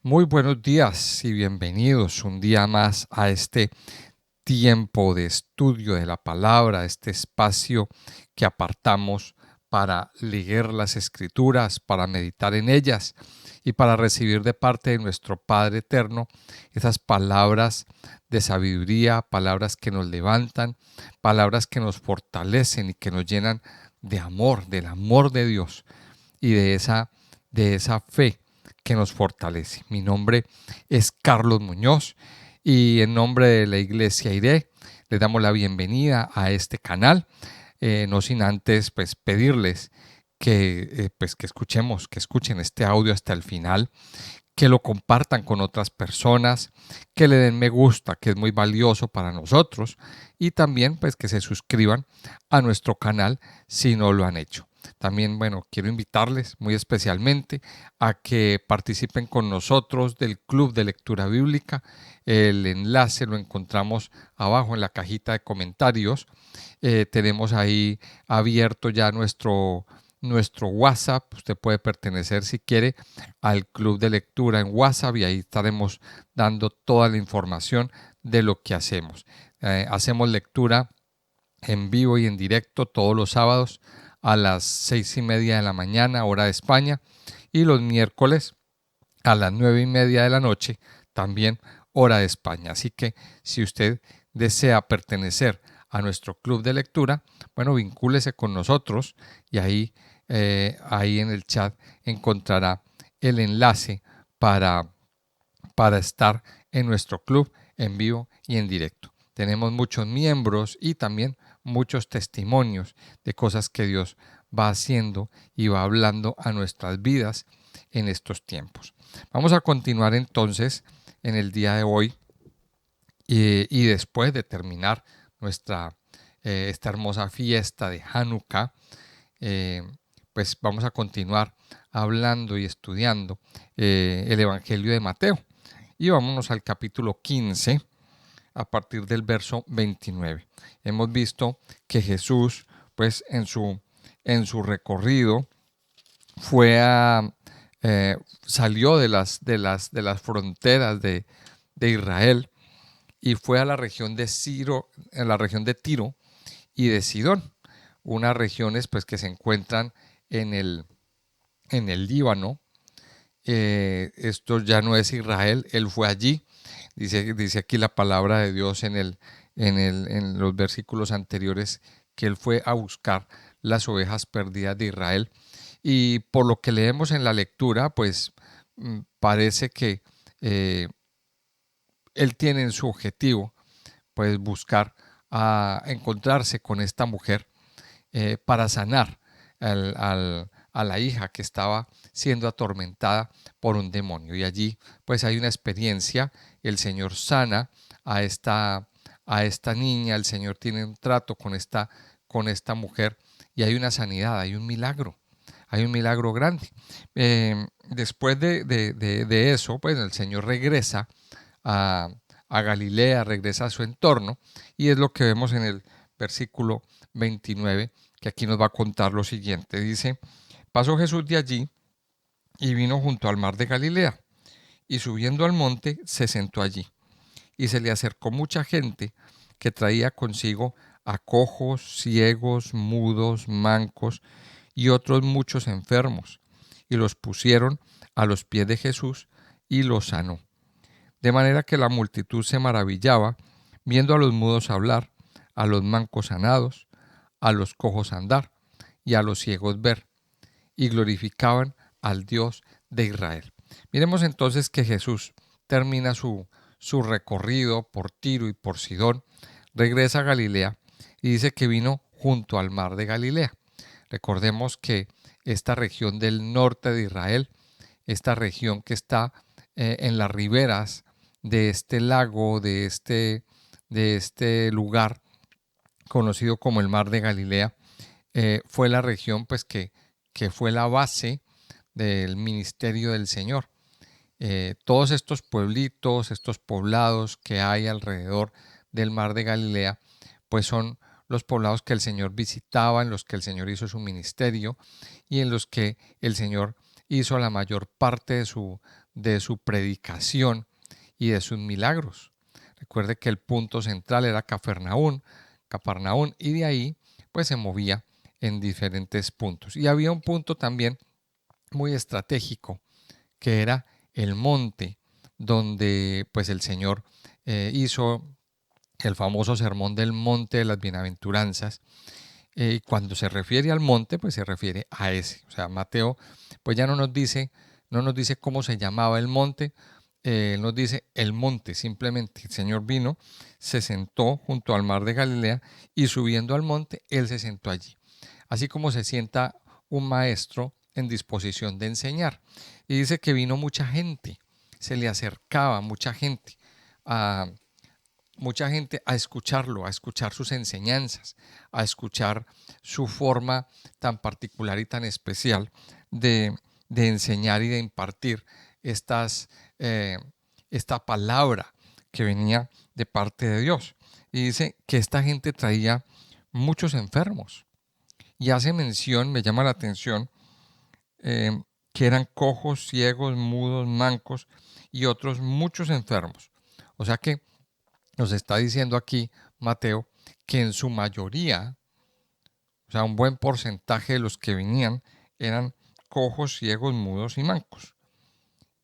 Muy buenos días y bienvenidos un día más a este tiempo de estudio de la palabra, este espacio que apartamos para leer las escrituras, para meditar en ellas y para recibir de parte de nuestro Padre Eterno esas palabras de sabiduría, palabras que nos levantan, palabras que nos fortalecen y que nos llenan de amor, del amor de Dios y de esa fe que nos fortalece. Mi nombre es Carlos Muñoz y en nombre de la Iglesia IRE les damos la bienvenida a este canal, no sin antes pedirles que escuchen este audio hasta el final, que lo compartan con otras personas, que le den me gusta, que es muy valioso para nosotros, y también que se suscriban a nuestro canal si no lo han hecho. También, quiero invitarles muy especialmente a que participen con nosotros del Club de Lectura Bíblica. El enlace lo encontramos abajo en la cajita de comentarios. Tenemos ahí abierto ya nuestro WhatsApp. Usted puede pertenecer si quiere al club de lectura en WhatsApp y ahí estaremos dando toda la información de lo que hacemos. Hacemos lectura en vivo y en directo todos los sábados a las 6:30 de la mañana, hora de España, y los miércoles a las 9:30 de la noche, también hora de España. Así que si usted desea pertenecer a nuestro club de lectura, vincúlese con nosotros y ahí en el chat encontrará el enlace para estar en nuestro club en vivo y en directo. Tenemos muchos miembros y también muchos testimonios de cosas que Dios va haciendo y va hablando a nuestras vidas en estos tiempos. Vamos a continuar entonces en el día de hoy y después de terminar esta hermosa fiesta de Hanukkah, pues vamos a continuar hablando y estudiando el Evangelio de Mateo. Y vámonos al capítulo 15 a partir del verso 29. Hemos visto que Jesús, pues en su recorrido, fue salió de las fronteras de Israel y fue a la región de Tiro y de Sidón, unas regiones pues que se encuentran en el Líbano. Esto ya no es Israel, él fue allí. Dice aquí la palabra de Dios en los versículos anteriores que él fue a buscar las ovejas perdidas de Israel. Y por lo que leemos en la lectura, pues parece que él tiene en su objetivo pues buscar a encontrarse con esta mujer para sanar a la hija que estaba siendo atormentada por un demonio. Y allí pues hay una experiencia, el Señor sana a esta niña, el Señor tiene un trato con esta mujer y hay una sanidad, hay un milagro grande. Después de eso, pues el Señor regresa a, a Galilea, regresa a su entorno y es lo que vemos en el versículo 29, que aquí nos va a contar lo siguiente. Dice: pasó Jesús de allí y vino junto al mar de Galilea, y subiendo al monte se sentó allí. Y se le acercó mucha gente que traía consigo a cojos, ciegos, mudos, mancos y otros muchos enfermos, y los pusieron a los pies de Jesús y los sanó. De manera que la multitud se maravillaba viendo a los mudos hablar, a los mancos sanados, a los cojos andar y a los ciegos ver, y glorificaban al Dios de Israel. Miremos entonces que Jesús termina su recorrido por Tiro y por Sidón, regresa a Galilea y dice que vino junto al mar de Galilea. Recordemos que esta región del norte de Israel, esta región que está en las riberas de este lago, de este lugar conocido como el mar de Galilea, fue la región pues que fue la base del ministerio del Señor. Todos estos pueblitos, estos poblados que hay alrededor del mar de Galilea, pues son los poblados que el Señor visitaba, en los que el Señor hizo su ministerio y en los que el Señor hizo la mayor parte de su predicación y de sus milagros. Recuerde que el punto central era Cafarnaún, y de ahí pues se movía en diferentes puntos. Y había un punto también muy estratégico, que era el monte, donde pues el Señor hizo el famoso sermón del monte de las bienaventuranzas. Cuando se refiere al monte, pues se refiere a ese. O sea, Mateo pues ya no nos dice cómo se llamaba el monte, nos dice el monte, simplemente el Señor vino, se sentó junto al mar de Galilea y subiendo al monte, Él se sentó allí. Así como se sienta un maestro en disposición de enseñar. Y dice que vino mucha gente, se le acercaba a, mucha gente a escucharlo, a escuchar sus enseñanzas, a escuchar su forma tan particular y tan especial de enseñar y de impartir estas, eh, esta palabra que venía de parte de Dios. Y dice que esta gente traía muchos enfermos. Y hace mención, me llama la atención, que eran cojos, ciegos, mudos, mancos y otros muchos enfermos. O sea que nos está diciendo aquí Mateo que en su mayoría, o sea, un buen porcentaje de los que venían eran cojos, ciegos, mudos y mancos.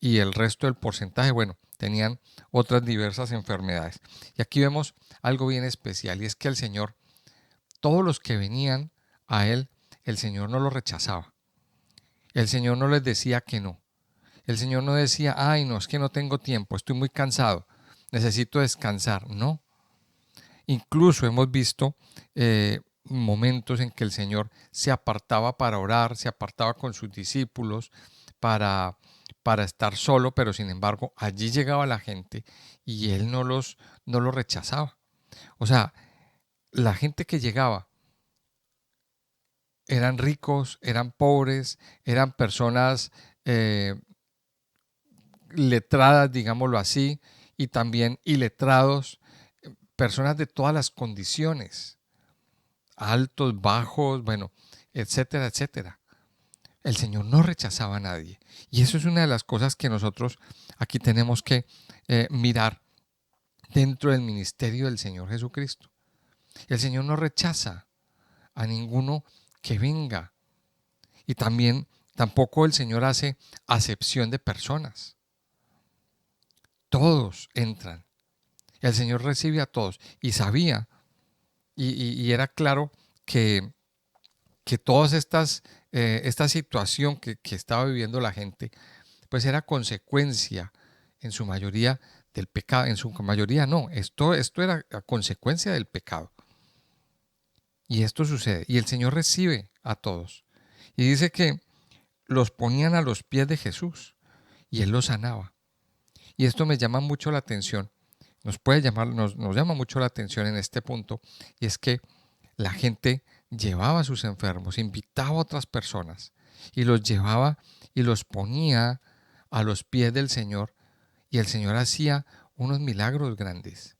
Y el resto del porcentaje, bueno, tenían otras diversas enfermedades. Y aquí vemos algo bien especial, y es que el Señor, todos los que venían a Él, el Señor no los rechazaba. El Señor no les decía que no. El Señor no decía, ay, no, es que no tengo tiempo, estoy muy cansado, necesito descansar. No. Incluso hemos visto momentos en que el Señor se apartaba para orar, se apartaba con sus discípulos para, para estar solo, pero sin embargo allí llegaba la gente y Él no los rechazaba. O sea, la gente que llegaba eran ricos, eran pobres, eran personas letradas, digámoslo así, y también iletrados, personas de todas las condiciones, altos, bajos, bueno, etcétera, etcétera. El Señor no rechazaba a nadie. Y eso es una de las cosas que nosotros aquí tenemos que mirar dentro del ministerio del Señor Jesucristo. El Señor no rechaza a ninguno que venga. Y también tampoco el Señor hace acepción de personas. Todos entran. El Señor recibe a todos. Y sabía, y era claro que todas esta situación que estaba viviendo la gente, pues era consecuencia en su mayoría del pecado, en su mayoría no, esto era a consecuencia del pecado. Y esto sucede, y el Señor recibe a todos. Y dice que los ponían a los pies de Jesús y Él los sanaba. Y esto me llama mucho la atención, nos llama mucho la atención en este punto, y es que la gente llevaba a sus enfermos, invitaba a otras personas y los llevaba y los ponía a los pies del Señor, y el Señor hacía unos milagros grandes.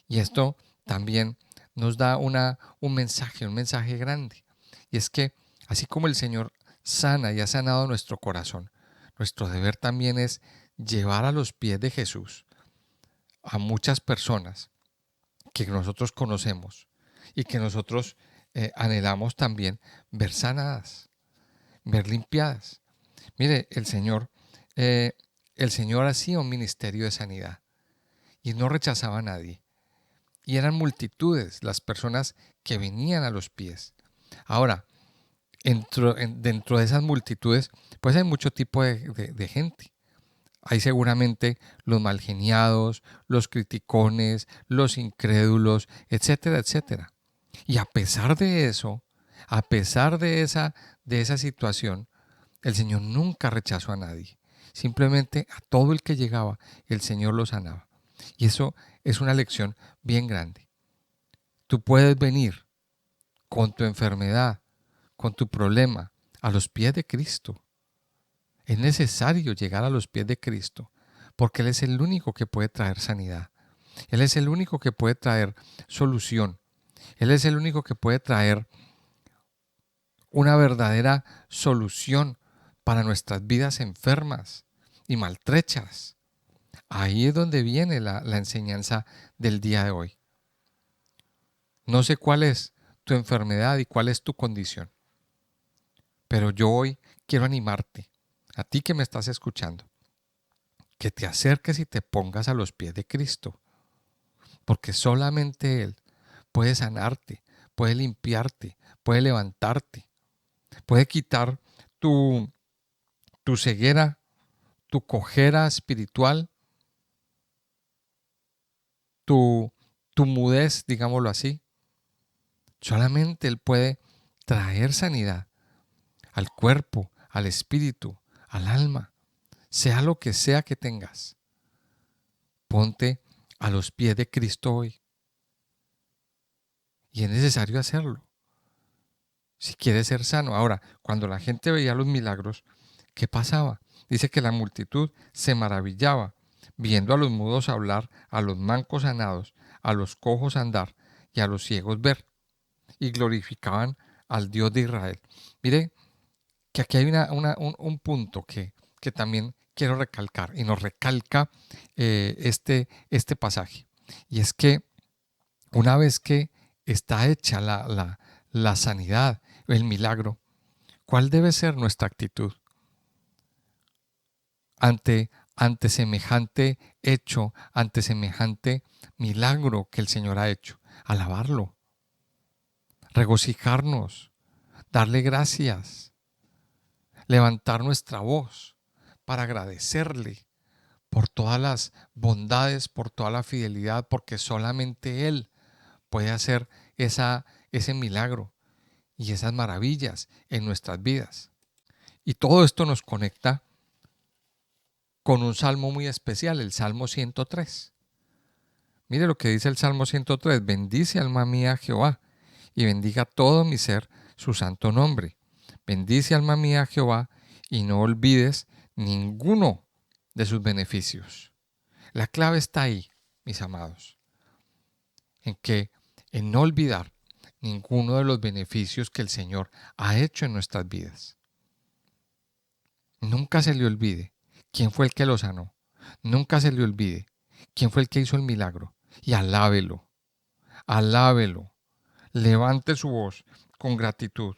Y esto también nos da un mensaje grande. Y es que así como el Señor sana y ha sanado nuestro corazón, nuestro deber también es llevar a los pies de Jesús a muchas personas que nosotros conocemos y que nosotros anhelamos también ver sanadas, ver limpiadas. Mire, el Señor hacía un ministerio de sanidad y no rechazaba a nadie. Y eran multitudes las personas que venían a los pies. Ahora, dentro de esas multitudes, pues hay mucho tipo de gente. Hay seguramente los malgeniados, los criticones, los incrédulos, etcétera, etcétera. Y a pesar de eso, a pesar de esa situación, el Señor nunca rechazó a nadie. Simplemente a todo el que llegaba, el Señor lo sanaba. Y eso es una lección bien grande. Tú puedes venir con tu enfermedad, con tu problema, a los pies de Cristo. Es necesario llegar a los pies de Cristo, porque Él es el único que puede traer sanidad. Él es el único que puede traer solución. Él es el único que puede traer una verdadera solución para nuestras vidas enfermas. y maltrechas. Ahí es donde viene la enseñanza del día de hoy. No sé cuál es tu enfermedad y cuál es tu condición, pero yo hoy quiero animarte, a ti que me estás escuchando, que te acerques y te pongas a los pies de Cristo, porque solamente Él puede sanarte, puede limpiarte, puede levantarte, puede quitar tu, tu ceguera, tu cojera espiritual, tu, tu mudez, digámoslo así. Solamente Él puede traer sanidad al cuerpo, al espíritu, al alma, sea lo que sea que tengas. Ponte a los pies de Cristo hoy. Y es necesario hacerlo si quieres ser sano. Ahora, cuando la gente veía los milagros, ¿qué pasaba? Dice que la multitud se maravillaba viendo a los mudos hablar, a los mancos sanados, a los cojos andar y a los ciegos ver, y glorificaban al Dios de Israel. Mire que aquí hay un punto que también quiero recalcar, y nos recalca este pasaje. Y es que una vez que está hecha la sanidad, el milagro, ¿cuál debe ser nuestra actitud ante semejante hecho, ante semejante milagro que el Señor ha hecho? Alabarlo, regocijarnos, darle gracias, levantar nuestra voz para agradecerle por todas las bondades, por toda la fidelidad, porque solamente Él puede hacer ese milagro y esas maravillas en nuestras vidas. Y todo esto nos conecta con un salmo muy especial, el Salmo 103. Mire lo que dice el Salmo 103: bendice alma mía a Jehová, y bendiga todo mi ser su santo nombre. Bendice alma mía a Jehová, y no olvides ninguno de sus beneficios. La clave está ahí, mis amados, en no olvidar ninguno de los beneficios que el Señor ha hecho en nuestras vidas. Nunca se le olvide quién fue el que lo sanó. Nunca se le olvide quién fue el que hizo el milagro. Y alábelo, alábelo. Levante su voz con gratitud.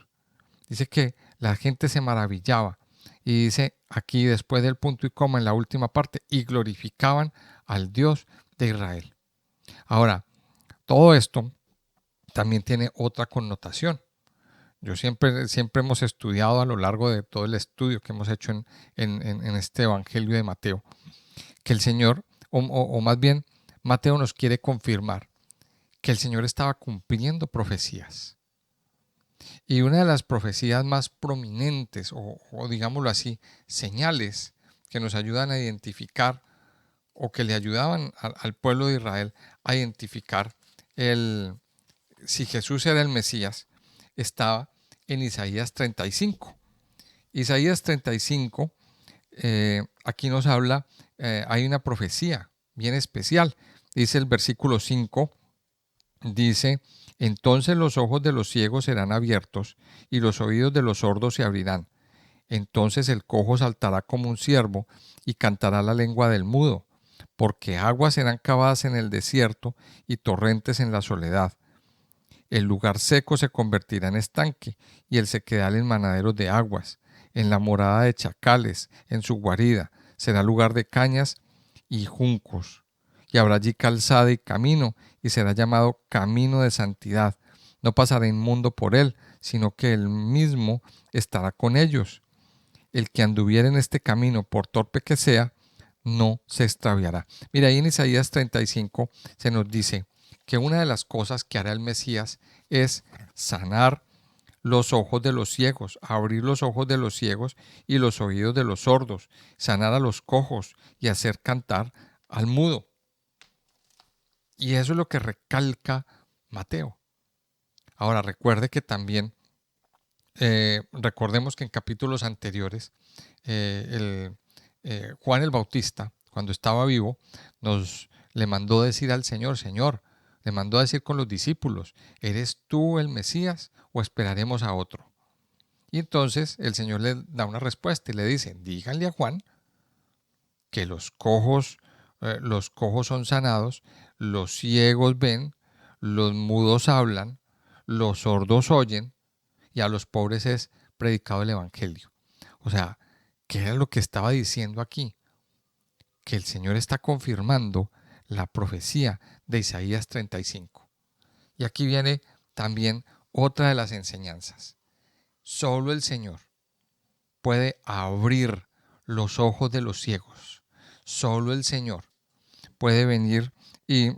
Dice que la gente se maravillaba. Y dice aquí después del punto y coma en la última parte, y glorificaban al Dios de Israel. Ahora, todo esto también tiene otra connotación. Siempre hemos estudiado a lo largo de todo el estudio que hemos hecho en este Evangelio de Mateo, que el Señor, o más bien Mateo nos quiere confirmar que el Señor estaba cumpliendo profecías. Y una de las profecías más prominentes, o digámoslo así, señales que nos ayudan a identificar o que le ayudaban al pueblo de Israel a identificar si Jesús era el Mesías, estaba en Isaías 35. Isaías 35, aquí nos habla, hay una profecía bien especial. Dice el versículo 5, dice: entonces los ojos de los ciegos serán abiertos y los oídos de los sordos se abrirán. Entonces el cojo saltará como un ciervo y cantará la lengua del mudo, porque aguas serán cavadas en el desierto y torrentes en la soledad. El lugar seco se convertirá en estanque y el sequedal en manaderos de aguas. En la morada de chacales, en su guarida, será lugar de cañas y juncos. Y habrá allí calzada y camino, y será llamado camino de santidad. No pasará inmundo por él, sino que él mismo estará con ellos. El que anduviera en este camino, por torpe que sea, no se extraviará. Mira, ahí en Isaías 35 se nos dice que una de las cosas que hará el Mesías es sanar los ojos de los ciegos, abrir los ojos de los ciegos y los oídos de los sordos, sanar a los cojos y hacer cantar al mudo. Y eso es lo que recalca Mateo. Ahora recuerde que también, recordemos que en capítulos anteriores, Juan el Bautista, cuando estaba vivo, le mandó decir al Señor: Señor, le mandó a decir con los discípulos: ¿eres tú el Mesías o esperaremos a otro? Y entonces el Señor le da una respuesta y le dice: díganle a Juan que los cojos son sanados, los ciegos ven, los mudos hablan, los sordos oyen y a los pobres es predicado el evangelio. O sea, ¿qué era lo que estaba diciendo aquí? Que el Señor está confirmando la profecía de Isaías 35. Y aquí viene también otra de las enseñanzas. Solo el Señor puede abrir los ojos de los ciegos. Solo el Señor puede venir y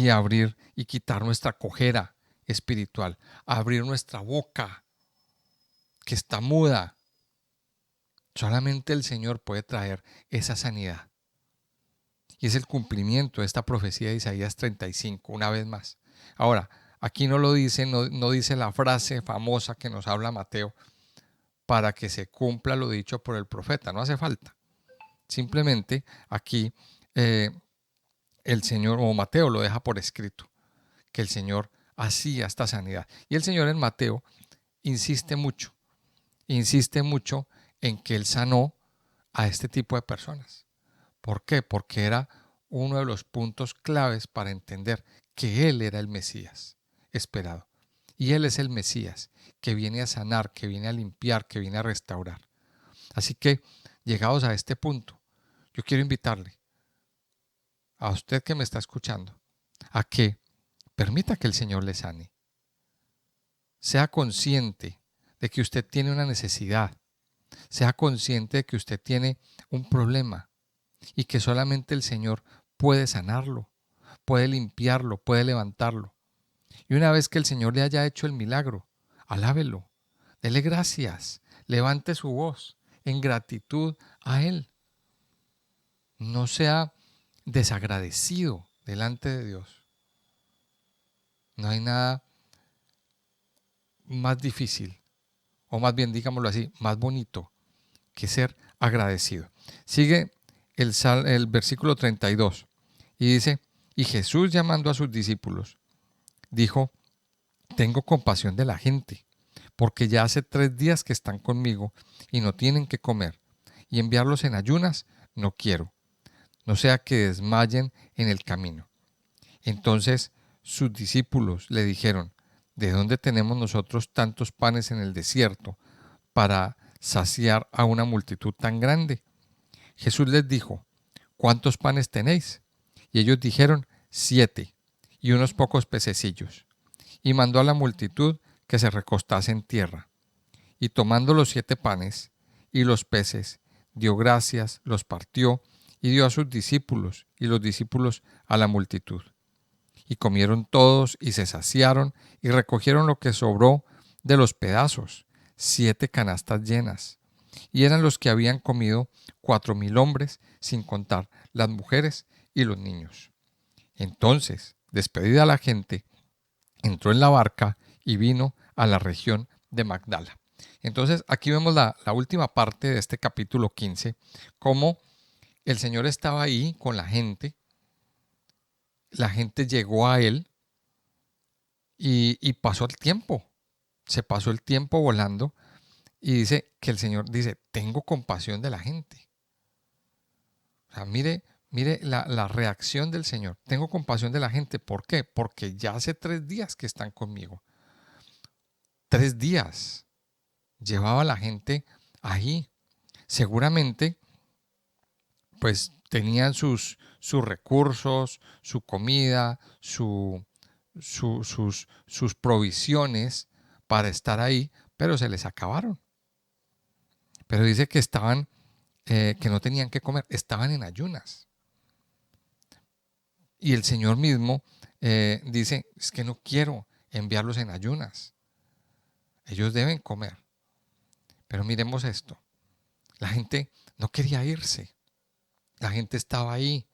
abrir y quitar nuestra cojera espiritual, abrir nuestra boca que está muda. Solamente el Señor puede traer esa sanidad. Y es el cumplimiento de esta profecía de Isaías 35, una vez más. Ahora, aquí no lo dice, no dice la frase famosa que nos habla Mateo para que se cumpla lo dicho por el profeta, no hace falta. Simplemente aquí el Señor, o Mateo lo deja por escrito, que el Señor hacía esta sanidad. Y el Señor en Mateo insiste mucho en que Él sanó a este tipo de personas. ¿Por qué? Porque era uno de los puntos claves para entender que Él era el Mesías esperado. Y Él es el Mesías que viene a sanar, que viene a limpiar, que viene a restaurar. Así que, llegados a este punto, yo quiero invitarle a usted que me está escuchando a que permita que el Señor le sane. Sea consciente de que usted tiene una necesidad. Sea consciente de que usted tiene un problema y que solamente el Señor puede sanarlo, puede limpiarlo, puede levantarlo. Y una vez que el Señor le haya hecho el milagro, alábelo, dele gracias, levante su voz en gratitud a Él. No sea desagradecido delante de Dios. No hay nada más difícil, o más bien digámoslo así, más bonito que ser agradecido. Sigue el versículo 32 y dice, y Jesús llamando a sus discípulos, dijo, tengo compasión de la gente, porque ya hace 3 días que están conmigo y no tienen que comer, y enviarlos en ayunas no quiero, no sea que desmayen en el camino. Entonces sus discípulos le dijeron, ¿de dónde tenemos nosotros tantos panes en el desierto para saciar a una multitud tan grande? Jesús les dijo, ¿cuántos panes tenéis? Y ellos dijeron, 7, y unos pocos pececillos. Y mandó a la multitud que se recostase en tierra. Y tomando los 7 panes y los peces, dio gracias, los partió y dio a sus discípulos, y los discípulos a la multitud. Y comieron todos y se saciaron y recogieron lo que sobró de los pedazos, 7 canastas llenas. Y eran los que habían comido 4,000 hombres, sin contar las mujeres y los niños. Entonces, despedida la gente, entró en la barca y vino a la región de Magdala. Entonces, aquí vemos la última parte de este capítulo 15, cómo el Señor estaba ahí con la gente llegó a Él y pasó el tiempo, se pasó el tiempo volando y dice que el Señor dice, tengo compasión de la gente. O sea, mire la reacción del Señor. Tengo compasión de la gente. ¿Por qué? Porque ya hace 3 días que están conmigo. 3 días llevaba la gente ahí. Seguramente, pues tenían sus recursos, su comida, sus provisiones para estar ahí, pero se les acabaron. Pero dice que estaban, que no tenían que comer, estaban en ayunas. Y el Señor mismo dice, es que no quiero enviarlos en ayunas. Ellos deben comer. Pero miremos esto. La gente no quería irse. La gente estaba ahí.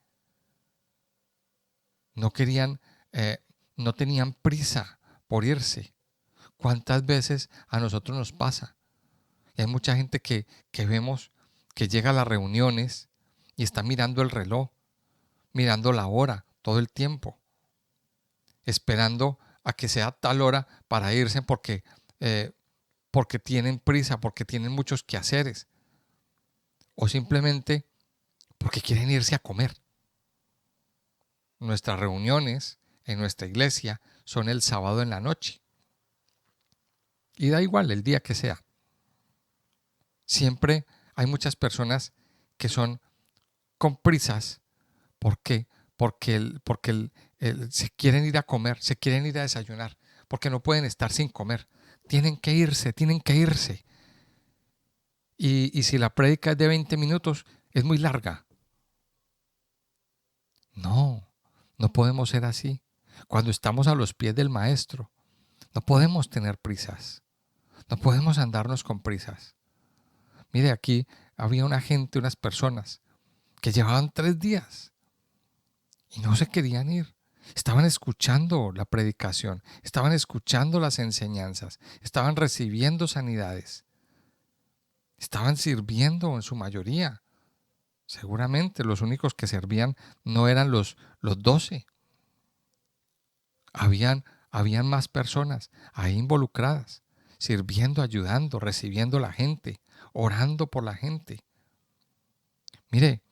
No querían, no tenían prisa por irse. ¿Cuántas veces a nosotros nos pasa? Y hay mucha gente que vemos que llega a las reuniones y está mirando el reloj, mirando la hora todo el tiempo, esperando a que sea tal hora para irse porque tienen prisa, porque tienen muchos quehaceres. O simplemente porque quieren irse a comer. Nuestras reuniones en nuestra iglesia son el sábado en la noche. Y da igual el día que sea. Siempre hay muchas personas que son con prisas. ¿Por qué? Porque se quieren ir a comer, se quieren ir a desayunar, porque no pueden estar sin comer. Tienen que irse, tienen que irse. Y si la prédica es de 20 minutos, es muy larga. No, no podemos ser así. Cuando estamos a los pies del Maestro, no podemos tener prisas. No podemos andarnos con prisas. Mire, aquí había una gente, unas personas que llevaban 3 días y no se querían ir. Estaban escuchando la predicación, estaban escuchando las enseñanzas, estaban recibiendo sanidades, estaban sirviendo en su mayoría. Seguramente los únicos que servían no eran los 12. Habían más personas ahí involucradas, sirviendo, ayudando, recibiendo a la gente, orando por la gente. Mire,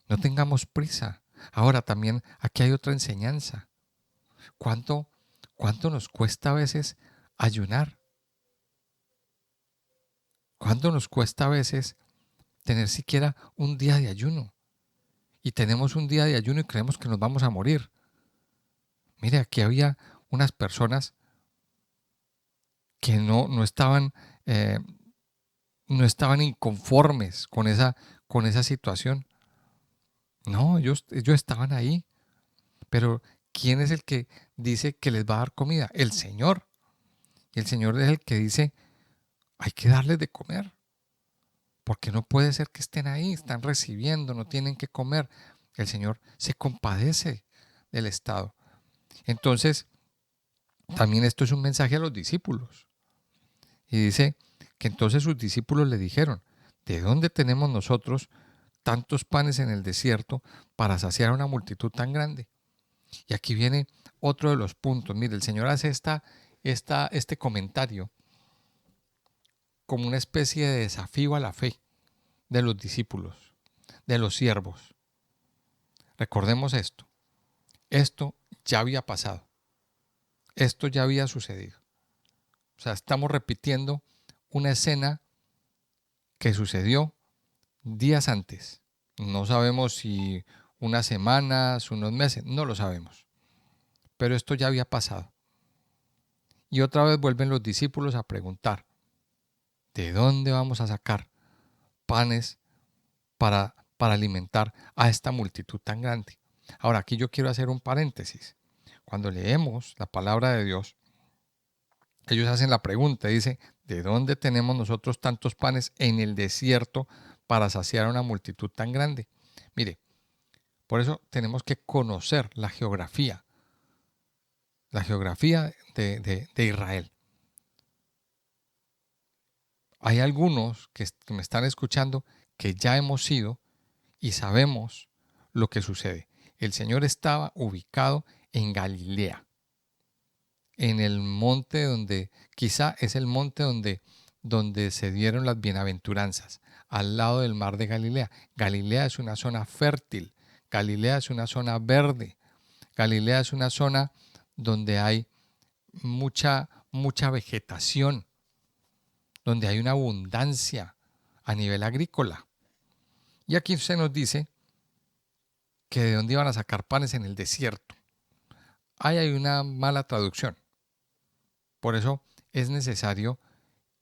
no tengamos prisa. Ahora también aquí hay otra enseñanza. ¿Cuánto nos cuesta a veces ayunar? ¿Cuánto nos cuesta a veces tener siquiera un día de ayuno? Y tenemos un día de ayuno y creemos que nos vamos a morir. Mire, aquí había unas personas que no estaban, eh, no estaban inconformes con esa situación. No, ellos estaban ahí. Pero ¿quién es el que dice que les va a dar comida? El Señor. Y el Señor es el que dice, hay que darles de comer. Porque no puede ser que estén ahí, están recibiendo, no tienen que comer. El Señor se compadece del Estado. Entonces, también esto es un mensaje a los discípulos. Y dice que entonces sus discípulos le dijeron, ¿de dónde tenemos nosotros tantos panes en el desierto para saciar a una multitud tan grande? Y aquí viene otro de los puntos. Mire, el Señor hace este comentario como una especie de desafío a la fe de los discípulos, de los siervos. Recordemos esto. Esto ya había pasado. Esto ya había sucedido. O sea, estamos repitiendo una escena que sucedió días antes. No sabemos si unas semanas, unos meses, no lo sabemos. Pero esto ya había pasado. Y otra vez vuelven los discípulos a preguntar, ¿de dónde vamos a sacar panes para alimentar a esta multitud tan grande? Ahora, aquí yo quiero hacer un paréntesis. Cuando leemos la palabra de Dios, ellos hacen la pregunta, dice, ¿de dónde tenemos nosotros tantos panes en el desierto para saciar a una multitud tan grande? Mire, por eso tenemos que conocer la geografía de Israel. Hay algunos que me están escuchando que ya hemos ido y sabemos lo que sucede. El Señor estaba ubicado en Galilea, en el monte donde, quizá es el monte donde se dieron las bienaventuranzas, al lado del mar de Galilea. Galilea es una zona fértil, Galilea es una zona verde, Galilea es una zona donde hay mucha vegetación, donde hay una abundancia a nivel agrícola. Y aquí se nos dice que de dónde iban a sacar panes en el desierto. Ahí hay una mala traducción. Por eso es necesario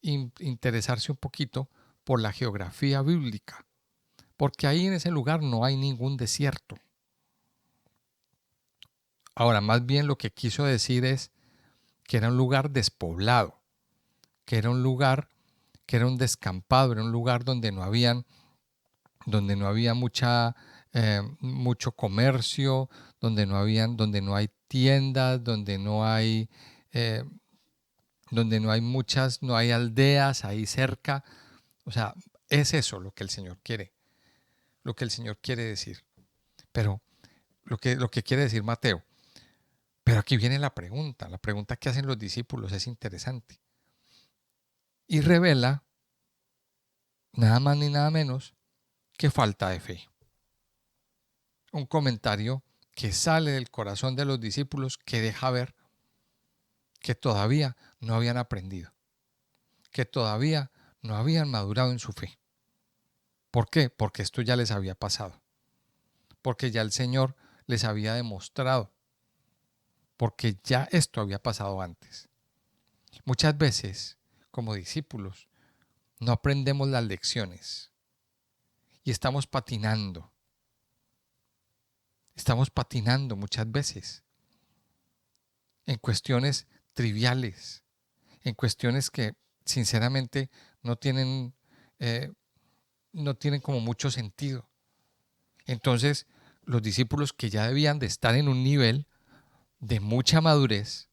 interesarse un poquito por la geografía bíblica, porque ahí en ese lugar no hay ningún desierto. Ahora, más bien lo que quiso decir es que era un lugar despoblado, que era un lugar, que era un descampado, era un lugar donde no había mucho comercio, donde no hay tiendas, eh, donde no hay aldeas ahí cerca. O sea, es eso lo que el Señor quiere, lo que el Señor quiere decir. Pero lo que quiere decir Mateo. Pero aquí viene la pregunta que hacen los discípulos es interesante. Y revela nada más ni nada menos que falta de fe. un comentario que sale del corazón de los discípulos que deja ver que todavía no habían aprendido, que todavía no habían madurado en su fe. ¿Por qué? Porque esto ya les había pasado, porque ya el Señor les había demostrado, porque ya esto había pasado antes. Muchas veces, como discípulos, no aprendemos las lecciones y estamos patinando. Estamos patinando muchas veces en cuestiones triviales, en cuestiones que sinceramente no tienen, eh, no tienen como mucho sentido. Entonces, los discípulos que ya debían de estar en un nivel de mucha madurez,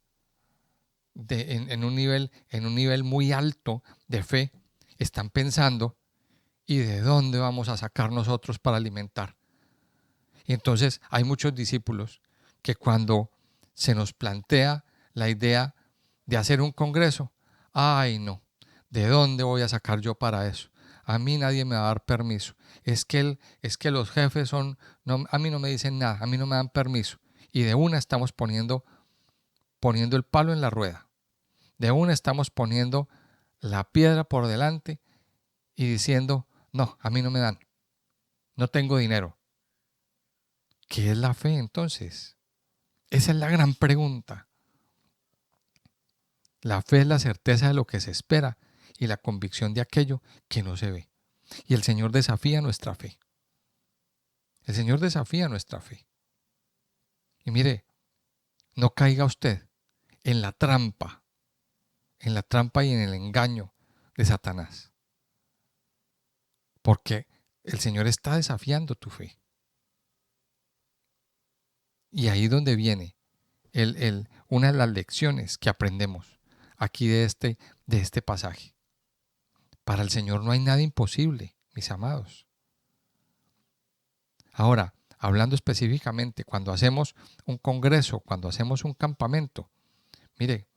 en un nivel muy alto de fe, están pensando, ¿y de dónde vamos a sacar nosotros para alimentar? Y entonces hay muchos discípulos que cuando se nos plantea la idea de hacer un congreso, ay no, ¿de dónde voy a sacar yo para eso? A mí nadie me va a dar permiso. Es que los jefes son, no, a mí no me dicen nada, a mí no me dan permiso. Y de una estamos poniendo el palo en la rueda. De una estamos poniendo la piedra por delante y diciendo, no, a mí no me dan, no tengo dinero. ¿Qué es la fe entonces? Esa es la gran pregunta. La fe es la certeza de lo que se espera y la convicción de aquello que no se ve. Y el Señor desafía nuestra fe. El Señor desafía nuestra fe. Y mire, no caiga usted en la trampa y en el engaño de Satanás. Porque el Señor está desafiando tu fe. Y ahí donde viene una de las lecciones que aprendemos aquí de este pasaje. Para el Señor no hay nada imposible, mis amados. Ahora, hablando específicamente, cuando hacemos un congreso, cuando hacemos un campamento, mire,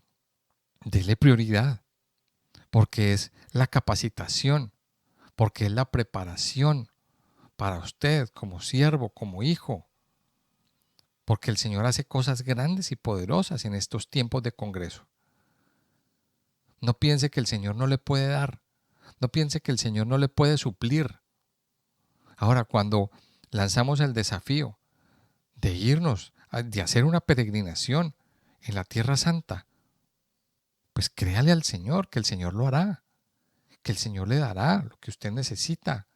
dele prioridad, porque es la capacitación, porque es la preparación para usted como siervo, como hijo, porque el Señor hace cosas grandes y poderosas en estos tiempos de congreso. No piense que el Señor no le puede dar, no piense que el Señor no le puede suplir. Ahora, cuando lanzamos el desafío de irnos, de hacer una peregrinación en la Tierra Santa, pues créale al Señor que el Señor lo hará, que el Señor le dará lo que usted necesita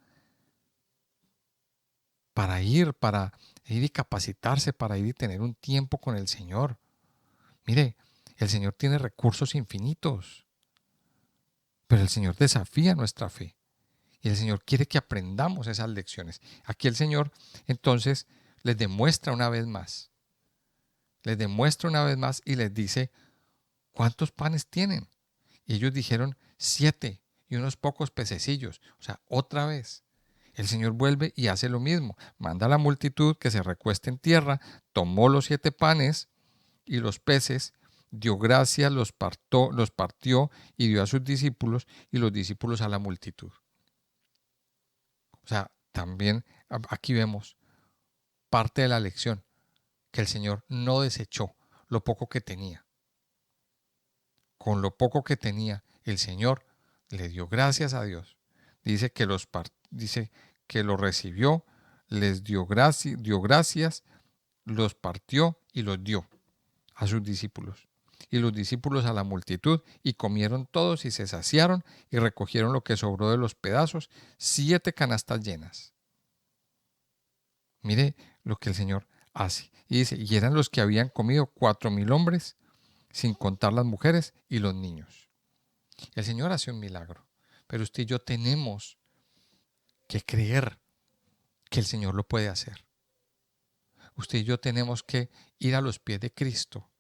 para ir y capacitarse, para ir y tener un tiempo con el Señor. Mire, el Señor tiene recursos infinitos, pero el Señor desafía nuestra fe y el Señor quiere que aprendamos esas lecciones. Aquí el Señor entonces les demuestra una vez más, y les dice, ¿cuántos panes tienen? Y ellos dijeron 7 y unos pocos pececillos. O sea, otra vez. El Señor vuelve y hace lo mismo. Manda a la multitud que se recueste en tierra, tomó los 7 panes y los peces, dio gracias, los partió y dio a sus discípulos y los discípulos a la multitud. O sea, también aquí vemos parte de la lección, que el Señor no desechó lo poco que tenía. Con lo poco que tenía, el Señor le dio gracias a Dios. Dice que lo recibió, les dio gracias, los partió y los dio a sus discípulos. Y los discípulos a la multitud, y comieron todos y se saciaron y recogieron lo que sobró de los pedazos, 7 canastas llenas. Mire lo que el Señor hace. Y dice, y eran los que habían comido 4,000 hombres, sin contar las mujeres y los niños. El Señor hace un milagro, pero usted y yo tenemos que creer que el Señor lo puede hacer. Usted y yo tenemos que ir a los pies de Cristo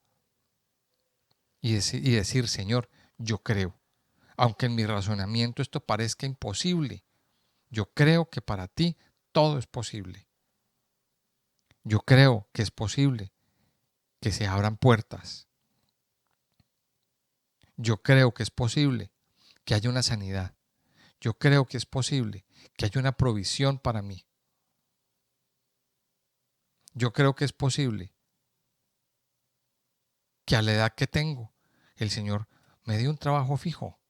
y decir, Señor, yo creo. Aunque en mi razonamiento esto parezca imposible, yo creo que para ti todo es posible. Yo creo que es posible que se abran puertas. Yo creo que es posible que haya una sanidad. Yo creo que es posible que haya una provisión para mí. Yo creo que es posible que a la edad que tengo, el Señor me dé un trabajo fijo.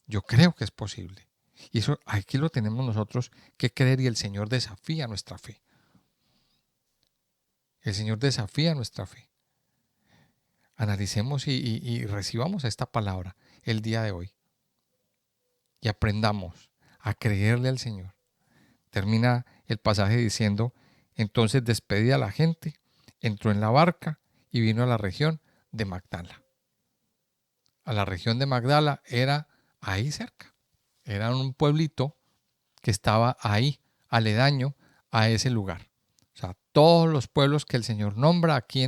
Yo creo que es posible. Y eso aquí lo tenemos nosotros que creer, y el Señor desafía nuestra fe. El Señor desafía nuestra fe. Analicemos y recibamos esta palabra el día de hoy. Y aprendamos a creerle al Señor. Termina el pasaje diciendo: entonces despedida a la gente, entró en la barca y vino a la región de Magdala. A la región de Magdala era ahí cerca. Era un pueblito que estaba ahí, aledaño a ese lugar. O sea, todos los pueblos que el Señor nombra aquí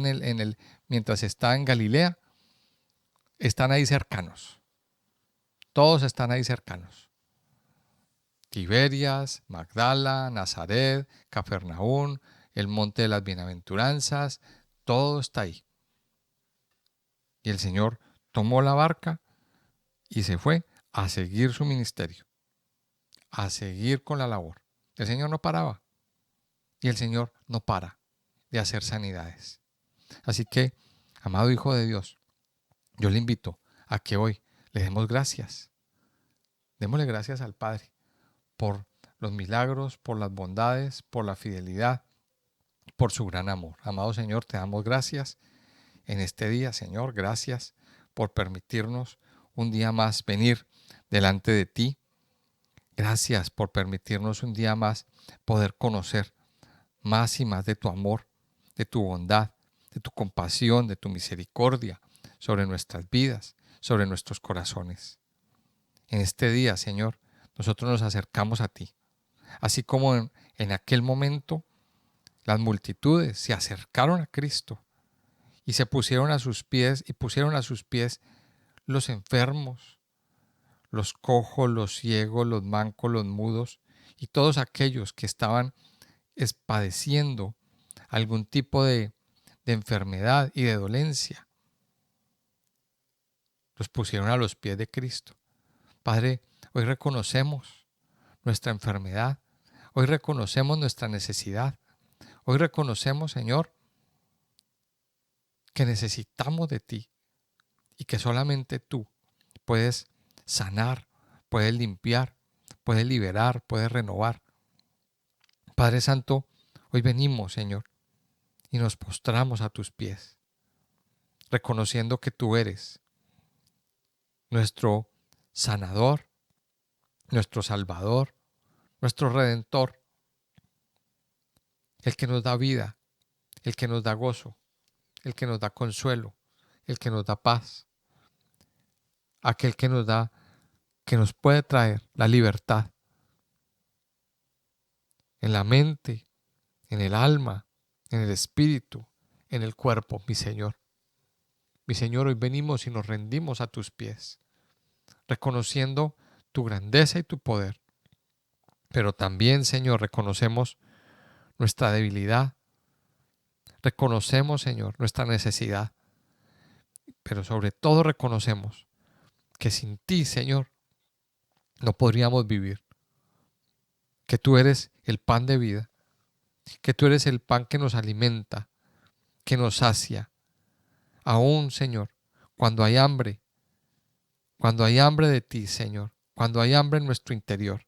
mientras está en Galilea, están ahí cercanos. Todos están ahí cercanos. Tiberias, Magdala, Nazaret, Cafarnaún, el Monte de las Bienaventuranzas, todo está ahí. Y el Señor tomó la barca y se fue a seguir su ministerio, a seguir con la labor. El Señor no paraba y el Señor no para de hacer sanidades. Así que, amado Hijo de Dios, yo le invito a que hoy le demos gracias. Démosle gracias al Padre por los milagros, por las bondades, por la fidelidad, por su gran amor. Amado Señor, te damos gracias en este día, Señor. Gracias por permitirnos un día más venir delante de ti. Gracias por permitirnos un día más poder conocer más y más de tu amor, de tu bondad, de tu compasión, de tu misericordia sobre nuestras vidas, sobre nuestros corazones. En este día, Señor, nosotros nos acercamos a ti. Así como en aquel momento las multitudes se acercaron a Cristo y se pusieron a sus pies, y pusieron a sus pies los enfermos, los cojos, los ciegos, los mancos, los mudos y todos aquellos que estaban padeciendo algún tipo de enfermedad y de dolencia. Los pusieron a los pies de Cristo. Padre, hoy reconocemos nuestra enfermedad, hoy reconocemos nuestra necesidad, hoy reconocemos, Señor, que necesitamos de ti y que solamente tú puedes sanar, puedes limpiar, puedes liberar, puedes renovar. Padre Santo, hoy venimos, Señor, y nos postramos a tus pies, reconociendo que tú eres nuestro sanador, nuestro salvador, nuestro redentor, el que nos da vida, el que nos da gozo, el que nos da consuelo, el que nos da paz, aquel que nos puede traer la libertad en la mente, en el alma, en el espíritu, en el cuerpo, mi Señor. Mi Señor, hoy venimos y nos rendimos a tus pies, reconociendo tu grandeza y tu poder. Pero también, Señor, reconocemos nuestra debilidad. Reconocemos, Señor, nuestra necesidad. Pero sobre todo reconocemos que sin ti, Señor, no podríamos vivir. Que tú eres el pan de vida. Que tú eres el pan que nos alimenta, que nos sacia. Aún, Señor, cuando hay hambre de ti, Señor, cuando hay hambre en nuestro interior,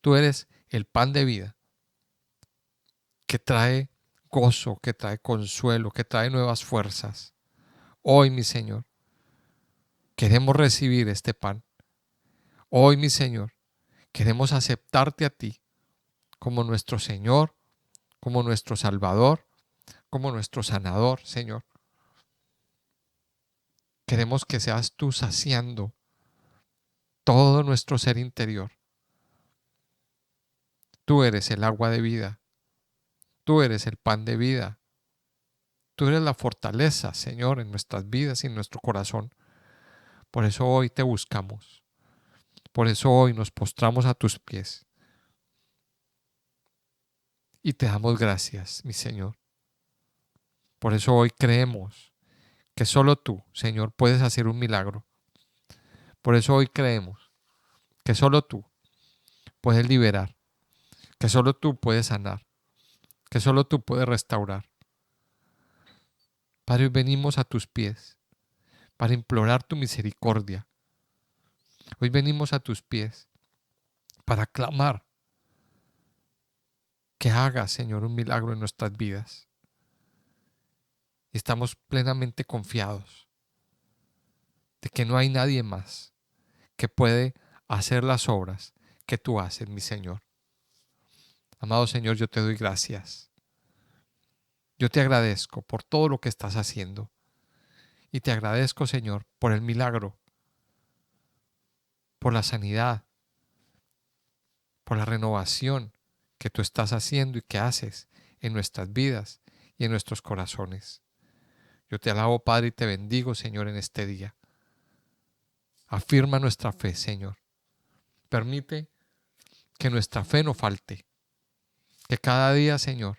tú eres el pan de vida que trae gozo, que trae consuelo, que trae nuevas fuerzas. Hoy, mi Señor, queremos recibir este pan. Hoy, mi Señor, queremos aceptarte a ti como nuestro Señor, como nuestro Salvador, como nuestro sanador, Señor. Queremos que seas tú saciando todo nuestro ser interior. Tú eres el agua de vida. Tú eres el pan de vida. Tú eres la fortaleza, Señor, en nuestras vidas y en nuestro corazón. Por eso hoy te buscamos. Por eso hoy nos postramos a tus pies. Y te damos gracias, mi Señor. Por eso hoy creemos que solo tú, Señor, puedes hacer un milagro. Por eso hoy creemos que solo tú puedes liberar, que solo tú puedes sanar, que solo tú puedes restaurar. Padre, hoy venimos a tus pies para implorar tu misericordia. Hoy venimos a tus pies para clamar que hagas, Señor, un milagro en nuestras vidas. Y estamos plenamente confiados de que no hay nadie más que puede hacer las obras que tú haces, mi Señor. Amado Señor, yo te doy gracias. Yo te agradezco por todo lo que estás haciendo. Y te agradezco, Señor, por el milagro, por la sanidad, por la renovación que tú estás haciendo y que haces en nuestras vidas y en nuestros corazones. Yo te alabo, Padre, y te bendigo, Señor, en este día. Afirma nuestra fe, Señor. Permite que nuestra fe no falte. Que cada día, Señor,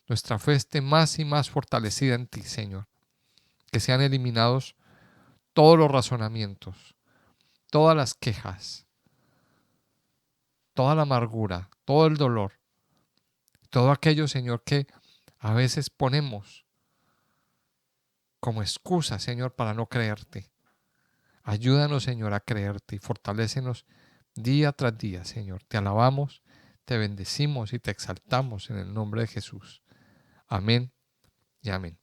nuestra fe esté más y más fortalecida en ti, Señor. Que sean eliminados todos los razonamientos, todas las quejas, toda la amargura, todo el dolor, todo aquello, Señor, que a veces ponemos como excusa, Señor, para no creerte. Ayúdanos, Señor, a creerte y fortalécenos día tras día, Señor. Te alabamos, te bendecimos y te exaltamos en el nombre de Jesús. Amén y amén.